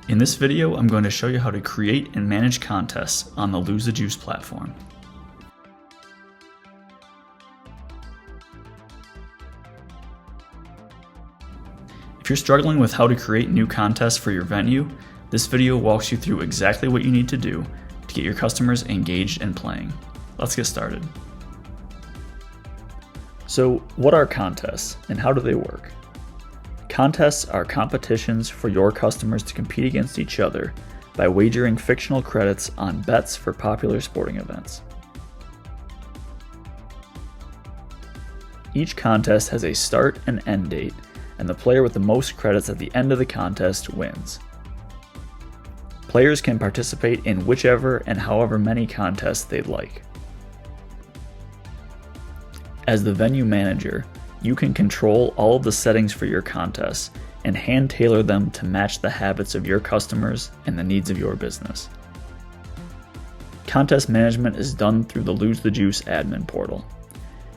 In this video, I'm going to show you how to create and manage contests on the Lose the Juice platform. If you're struggling with how to create new contests for your venue, this video walks you through exactly what you need to do to get your customers engaged and playing. Let's get started. So, what are contests and how do they work? Contests are competitions for your customers to compete against each other by wagering fictional credits on bets for popular sporting events. Each contest has a start and end date, and the player with the most credits at the end of the contest wins. Players can participate in whichever and however many contests they'd like. As the venue manager, you can control all of the settings for your contests and hand tailor them to match the habits of your customers and the needs of your business. Contest management is done through the Lose the Juice admin portal.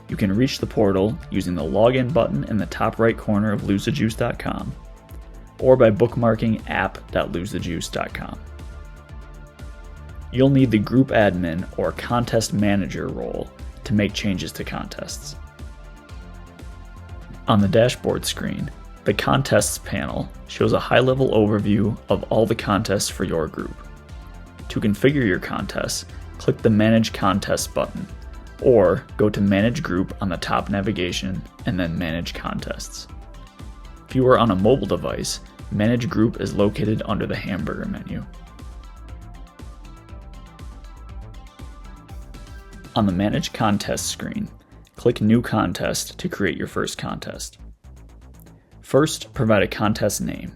You can reach the portal using the login button in the top right corner of losethejuice.com or by bookmarking app.losethejuice.com. You'll need the group admin or contest manager role to make changes to contests. On the dashboard screen, the Contests panel shows a high-level overview of all the contests for your group. To configure your contests, click the Manage Contests button, or go to Manage Group on the top navigation and then Manage Contests. If you are on a mobile device, Manage Group is located under the hamburger menu. On the Manage Contest screen, click New Contest to create your first contest. First, provide a contest name.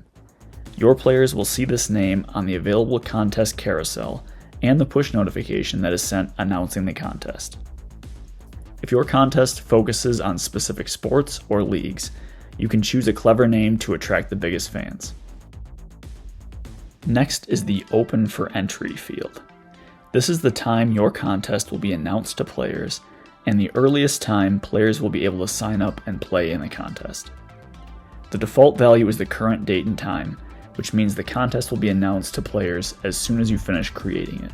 Your players will see this name on the available contest carousel and the push notification that is sent announcing the contest. If your contest focuses on specific sports or leagues, you can choose a clever name to attract the biggest fans. Next is the Open for Entry field. This is the time your contest will be announced to players and the earliest time players will be able to sign up and play in the contest. The default value is the current date and time, which means the contest will be announced to players as soon as you finish creating it.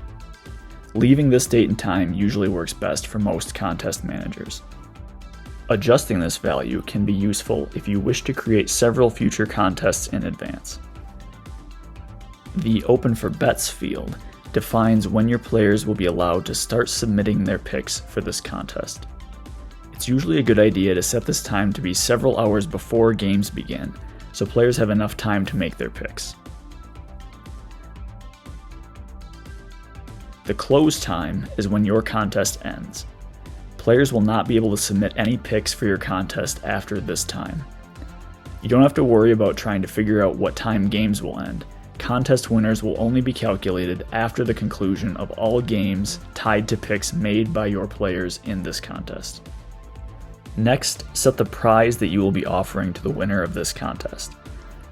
Leaving this date and time usually works best for most contest managers. Adjusting this value can be useful if you wish to create several future contests in advance. The Open for Bets field defines when your players will be allowed to start submitting their picks for this contest. It's usually a good idea to set this time to be several hours before games begin, so players have enough time to make their picks. The close time is when your contest ends. Players will not be able to submit any picks for your contest after this time. You don't have to worry about trying to figure out what time games will end. Contest winners will only be calculated after the conclusion of all games tied to picks made by your players in this contest. Next, set the prize that you will be offering to the winner of this contest.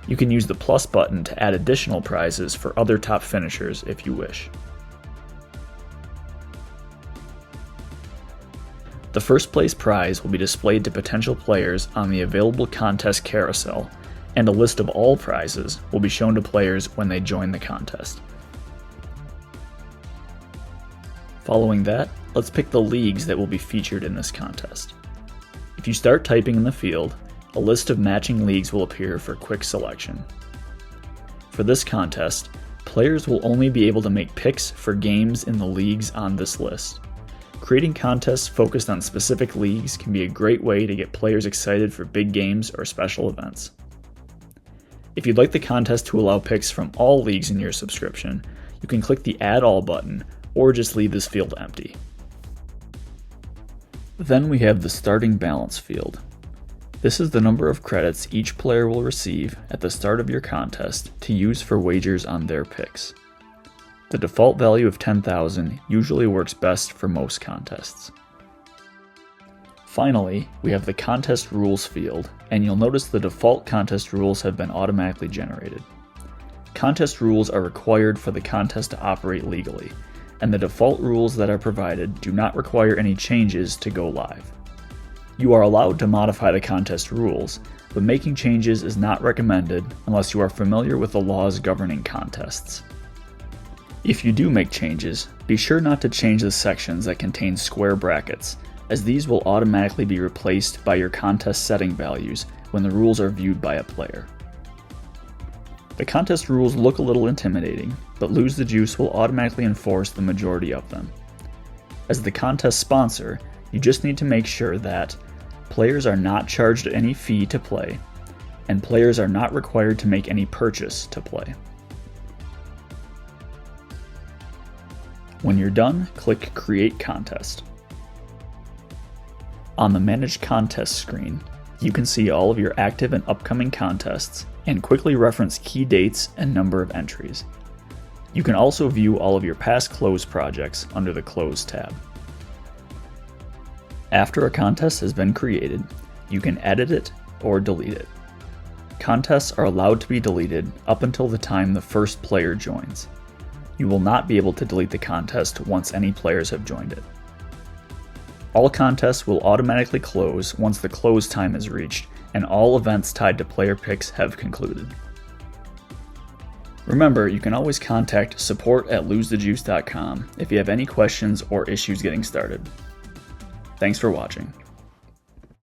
You can use the plus button to add additional prizes for other top finishers if you wish. The first place prize will be displayed to potential players on the available contest carousel, and a list of all prizes will be shown to players when they join the contest. Following that, let's pick the leagues that will be featured in this contest. If you start typing in the field, a list of matching leagues will appear for quick selection. For this contest, players will only be able to make picks for games in the leagues on this list. Creating contests focused on specific leagues can be a great way to get players excited for big games or special events. If you'd like the contest to allow picks from all leagues in your subscription, you can click the Add All button or just leave this field empty. Then we have the Starting Balance field. This is the number of credits each player will receive at the start of your contest to use for wagers on their picks. The default value of 10,000 usually works best for most contests. Finally, we have the Contest Rules field, and you'll notice the default contest rules have been automatically generated. Contest rules are required for the contest to operate legally, and the default rules that are provided do not require any changes to go live. You are allowed to modify the contest rules, but making changes is not recommended unless you are familiar with the laws governing contests. If you do make changes, be sure not to change the sections that contain square brackets, as these will automatically be replaced by your contest setting values when the rules are viewed by a player. The contest rules look a little intimidating, but Lose the Juice will automatically enforce the majority of them. As the contest sponsor, you just need to make sure that players are not charged any fee to play, and players are not required to make any purchase to play. When you're done, click Create Contest. On the Manage Contests screen, you can see all of your active and upcoming contests and quickly reference key dates and number of entries. You can also view all of your past closed projects under the Close tab. After a contest has been created, you can edit it or delete it. Contests are allowed to be deleted up until the time the first player joins. You will not be able to delete the contest once any players have joined it. All contests will automatically close once the close time is reached and all events tied to player picks have concluded. Remember, you can always contact support@losethejuice.com if you have any questions or issues getting started. Thanks for watching.